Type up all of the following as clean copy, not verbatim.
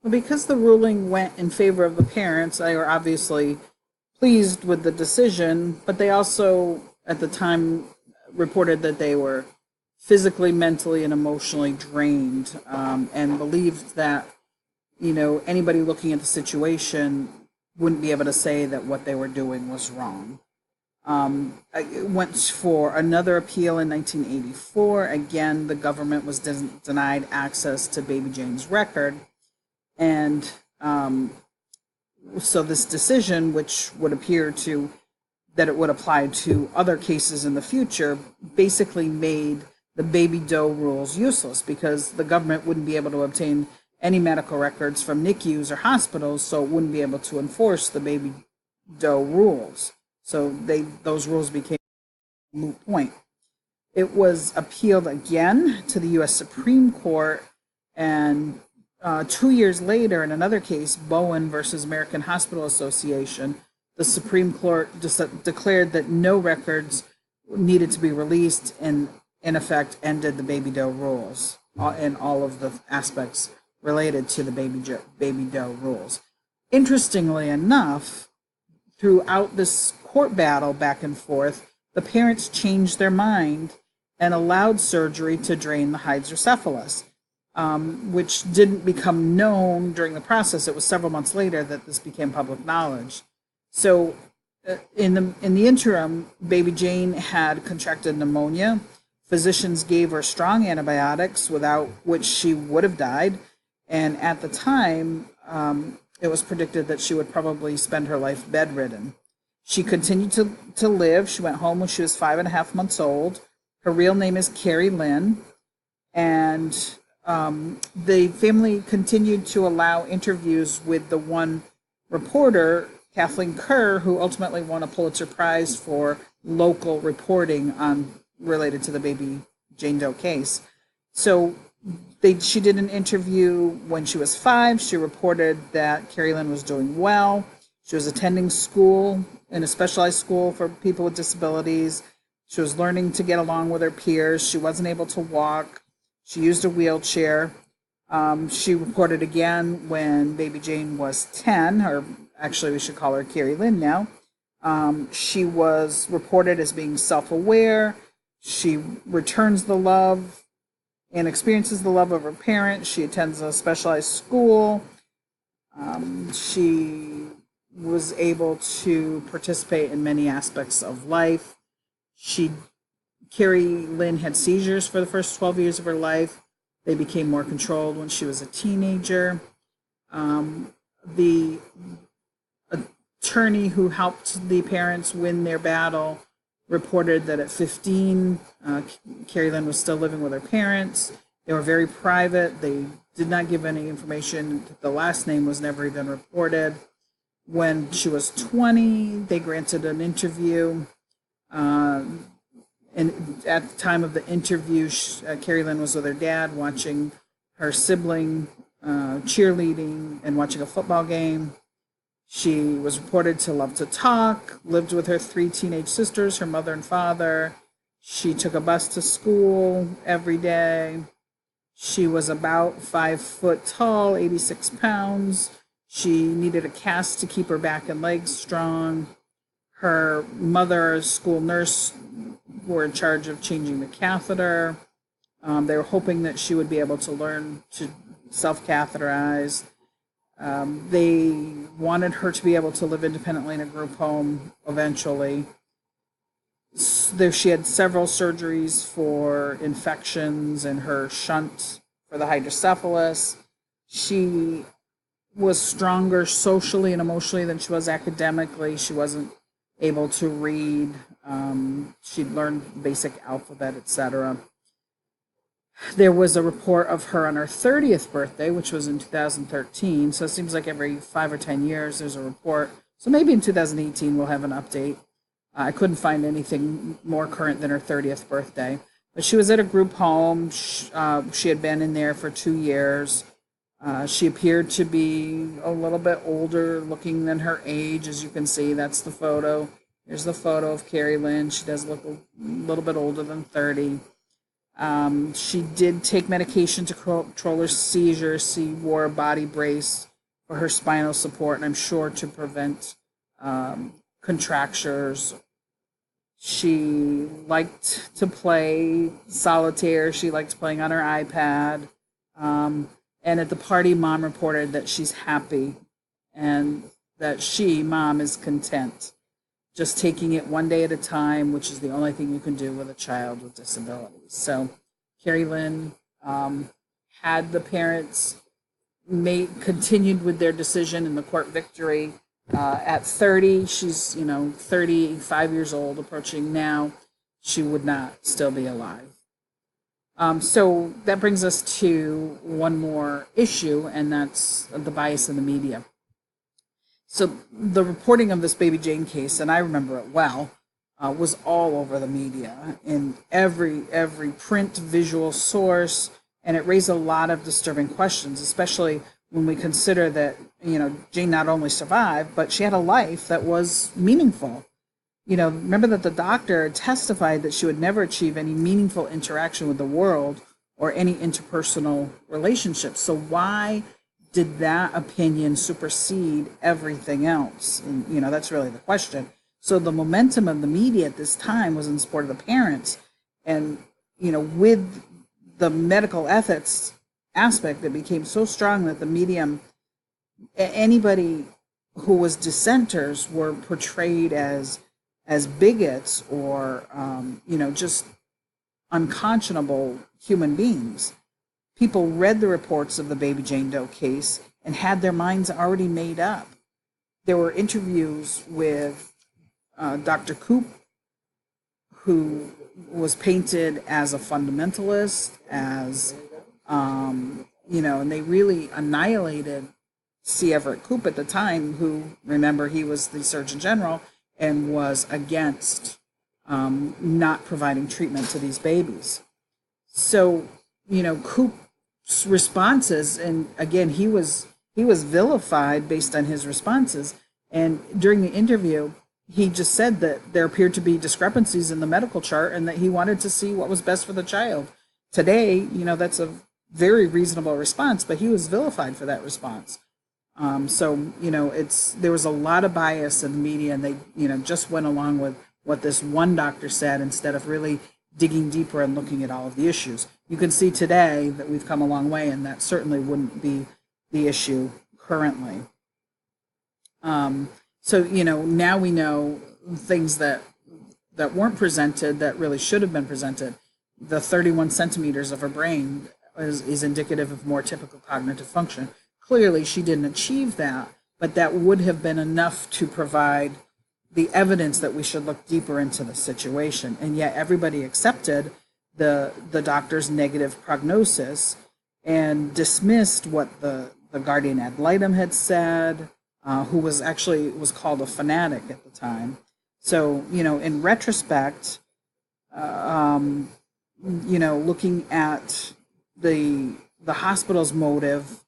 Well, because the ruling went in favor of the parents, they were obviously pleased with the decision, but they also, at the time, reported that they were physically, mentally, and emotionally drained, and believed that, anybody looking at the situation wouldn't be able to say that what they were doing was wrong. It went for another appeal in 1984. Again, the government was denied access to Baby Jane's record. And so this decision, which would appear to that it would apply to other cases in the future, basically made the baby doe rules useless because the government wouldn't be able to obtain any medical records from NICUs or hospitals, so it wouldn't be able to enforce the baby doe rules. So those rules became a moot point. It was appealed again to the U.S. Supreme Court, and 2 years later, in another case, Bowen versus American Hospital Association, the Supreme Court declared that no records needed to be released and, in effect, ended the baby doe rules and all of the aspects related to the baby doe rules. Interestingly enough, throughout this court battle back and forth, the parents changed their mind and allowed surgery to drain the hydrocephalus, which didn't become known during the process. It was several months later that this became public knowledge. So, in the interim, Baby Jane had contracted pneumonia. Physicians gave her strong antibiotics, without which she would have died. And at the time, it was predicted that she would probably spend her life bedridden. She continued to live. She went home when she was 5.5 months old. Her real name is Carrie Lynn. And the family continued to allow interviews with the one reporter, Kathleen Kerr, who ultimately won a Pulitzer Prize for local reporting on related to the Baby Jane Doe case. So she did an interview when she was 5. She reported that Carrie Lynn was doing well. She was attending school in a specialized school for people with disabilities. She was learning to get along with her peers. She wasn't able to walk. She used a wheelchair. She reported again when Baby Jane was 10, or actually we should call her Carrie Lynn now. She was reported as being self-aware. She returns the love and experiences the love of her parents. She attends a specialized school. She was able to participate in many aspects of life. Carrie Lynn had seizures for the first 12 years of her life. They became more controlled when she was a teenager. The attorney who helped the parents win their battle reported that at 15, Carrie Lynn was still living with her parents. They were very private. They did not give any information. The last name was never even reported. When she was 20, they granted an interview. And at the time of the interview, Carrie Lynn was with her dad watching her sibling cheerleading and watching a football game. She was reported to love to talk, lived with her 3 teenage sisters, her mother and father. She took a bus to school every day. She was about 5 foot tall, 86 pounds. She needed a cast to keep her back and legs strong. Her mother, school nurse, were in charge of changing the catheter. They were hoping that she would be able to learn to self-catheterize. They wanted her to be able to live independently in a group home eventually. She had several surgeries for infections and her shunt for the hydrocephalus. She was stronger socially and emotionally than she was academically. She wasn't able to read. She'd learned basic alphabet, etc. There was a report of her on her 30th birthday, which was in 2013. So it seems like every 5 or 10 years there's a report. So maybe in 2018 we'll have an update. I couldn't find anything more current than her 30th birthday. But she was at a group home. She had been in there for 2 years. She appeared to be a little bit older looking than her age, as you can see. That's the photo. Here's the photo of Carrie Lynn. She does look a little bit older than 30. She did take medication to control her seizures. She wore a body brace for her spinal support, and I'm sure to prevent contractures. She liked to play solitaire. She liked playing on her iPad. And at the party, mom reported that she's happy and that she, mom, is content. Just taking it one day at a time, which is the only thing you can do with a child with disabilities. So Carrie Lynn had the parents continued with their decision in the court victory. At 30, she's 35 years old, approaching now. She would not still be alive. So that brings us to one more issue, and that's the bias in the media. So the reporting of this Baby Jane case, and I remember it well, was all over the media in every print, visual source, and it raised a lot of disturbing questions, especially when we consider that Jane not only survived, but she had a life that was meaningful. Remember that the doctor testified that she would never achieve any meaningful interaction with the world or any interpersonal relationships. So why did that opinion supersede everything else? And, that's really the question. So the momentum of the media at this time was in support of the parents. And, with the medical ethics aspect that became so strong that the medium, anybody who was dissenters were portrayed as bigots or, just unconscionable human beings. People read the reports of the Baby Jane Doe case and had their minds already made up. There were interviews with Dr. Koop, who was painted as a fundamentalist, and they really annihilated C. Everett Koop at the time, who, remember, he was the Surgeon General and was against not providing treatment to these babies. So, Koop's responses, and again, he was vilified based on his responses. And during the interview, he just said that there appeared to be discrepancies in the medical chart and that he wanted to see what was best for the child. Today, that's a very reasonable response, but he was vilified for that response. There was a lot of bias in the media, and they, just went along with what this one doctor said instead of really digging deeper and looking at all of the issues. You can see today that we've come a long way, and that certainly wouldn't be the issue currently. Now we know things that weren't presented that really should have been presented. The 31 centimeters of her brain is indicative of more typical cognitive function. Clearly, she didn't achieve that, but that would have been enough to provide the evidence that we should look deeper into the situation. And yet everybody accepted the doctor's negative prognosis and dismissed what the guardian ad litem had said, who was called a fanatic at the time. So, in retrospect, looking at the hospital's motive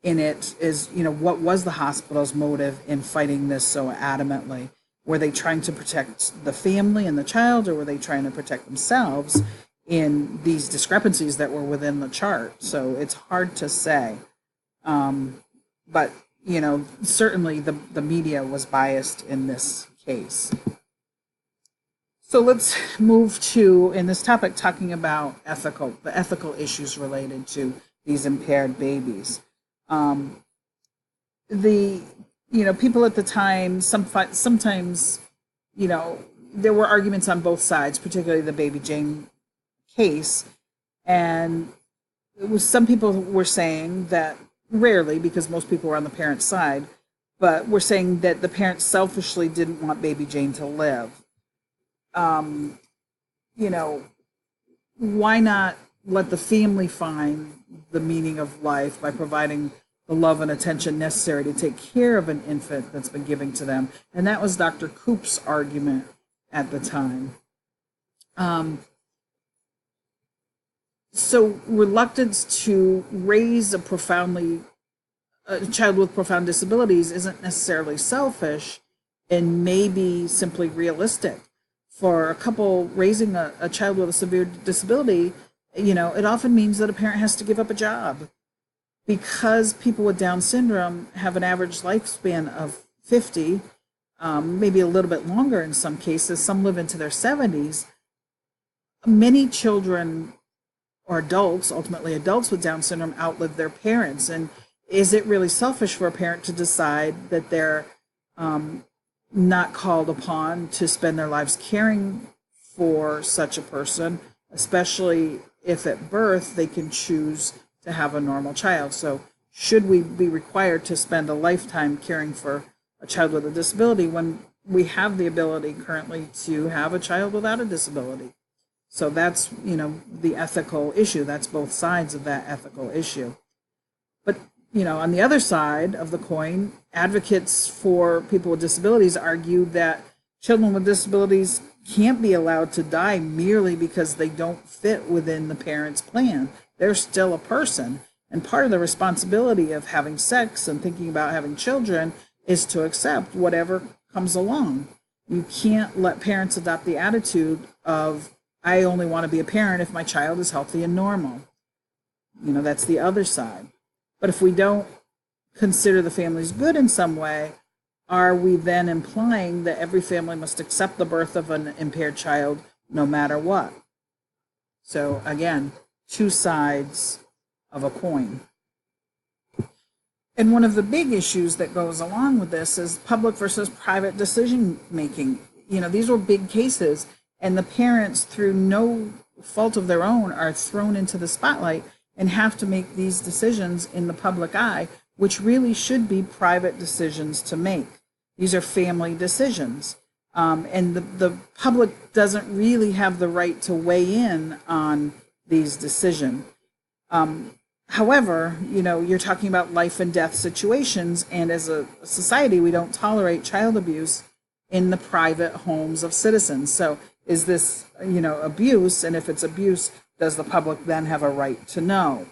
in it is, what was the hospital's motive in fighting this so adamantly? Were they trying to protect the family and the child, or were they trying to protect themselves in these discrepancies that were within the chart? So it's hard to say. But, certainly the media was biased in this case. So let's move to, in this topic, talking about the ethical issues related to these impaired babies. People at the time, sometimes, there were arguments on both sides, particularly the Baby Jane case. And some people were saying that, rarely, because most people were on the parent's side, but were saying that the parents selfishly didn't want Baby Jane to live. Why not let the family find the meaning of life by providing the love and attention necessary to take care of an infant that's been given to them? And that was Dr. Koop's argument at the time. So reluctance to raise a child with profound disabilities isn't necessarily selfish, and maybe simply realistic. for a couple raising a child with a severe disability, it often means that a parent has to give up a job. Because people with Down syndrome have an average lifespan of 50, maybe a little bit longer in some cases, some live into their 70s, many children or adults, ultimately adults with Down syndrome, outlive their parents. And is it really selfish for a parent to decide that they're not called upon to spend their lives caring for such a person, especially if at birth they can choose to have a normal child? So should we be required to spend a lifetime caring for a child with a disability when we have the ability currently to have a child without a disability? So that's, the ethical issue. That's both sides of that ethical issue. But, on the other side of the coin, advocates for people with disabilities argue that children with disabilities can't be allowed to die merely because they don't fit within the parent's plan. They're still a person. And part of the responsibility of having sex and thinking about having children is to accept whatever comes along. You can't let parents adopt the attitude of, I only want to be a parent if my child is healthy and normal. That's the other side. But if we don't consider the family's good in some way, are we then implying that every family must accept the birth of an impaired child no matter what? So again, two sides of a coin. And one of the big issues that goes along with this is public versus private decision making. These were big cases, and the parents, through no fault of their own, are thrown into the spotlight and have to make these decisions in the public eye, which really should be private decisions to make. These are family decisions. And the public doesn't really have the right to weigh in on these decisions. However, you're talking about life and death situations, and as a society, we don't tolerate child abuse in the private homes of citizens. So is this, abuse? And if it's abuse, does the public then have a right to know?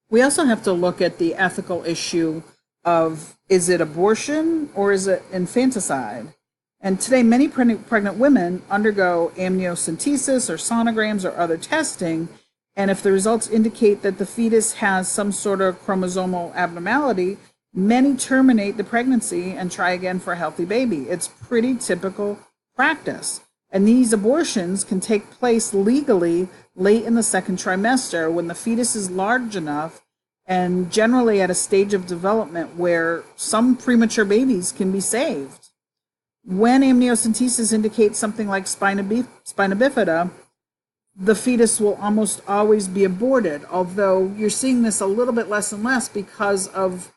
We also have to look at the ethical issue of, is it abortion or is it infanticide? And today, many pregnant women undergo amniocentesis or sonograms or other testing, and if the results indicate that the fetus has some sort of chromosomal abnormality, many terminate the pregnancy and try again for a healthy baby. It's pretty typical practice. And these abortions can take place legally late in the second trimester when the fetus is large enough, and generally at a stage of development where some premature babies can be saved. When amniocentesis indicates something like spina bifida, the fetus will almost always be aborted, although you're seeing this a little bit less and less because of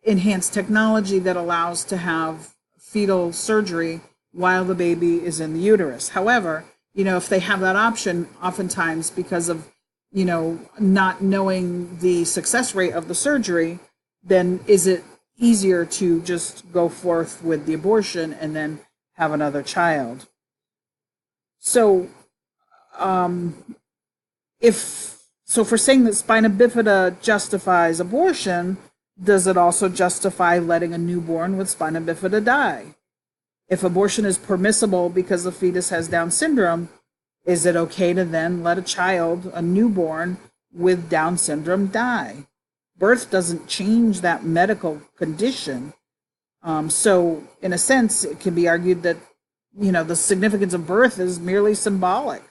enhanced technology that allows to have fetal surgery while the baby is in the uterus. However, if they have that option, oftentimes because of, not knowing the success rate of the surgery, then is it easier to just go forth with the abortion and then have another child? So, if we're saying that spina bifida justifies abortion, does it also justify letting a newborn with spina bifida die? If abortion is permissible because the fetus has Down syndrome, is it okay to then let a child, a newborn with Down syndrome, die? Birth doesn't change that medical condition. So in a sense, it can be argued that, the significance of birth is merely symbolic.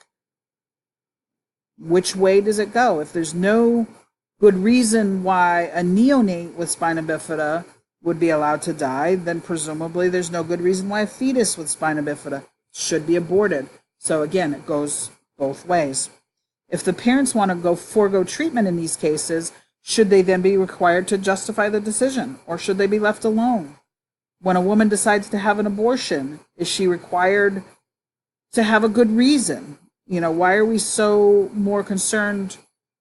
Which way does it go? If there's no good reason why a neonate with spina bifida would be allowed to die, then presumably there's no good reason why a fetus with spina bifida should be aborted. So again, it goes both ways. If the parents want to forego treatment in these cases, should they then be required to justify the decision, or should they be left alone? When a woman decides to have an abortion, is she required to have a good reason? Why are we so more concerned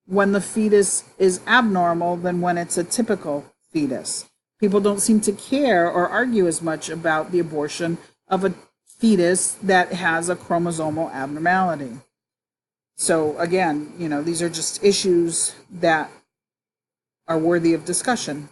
when the fetus is abnormal than when it's a typical fetus? People don't seem to care or argue as much about the abortion of a fetus that has a chromosomal abnormality. So again, these are just issues that are worthy of discussion.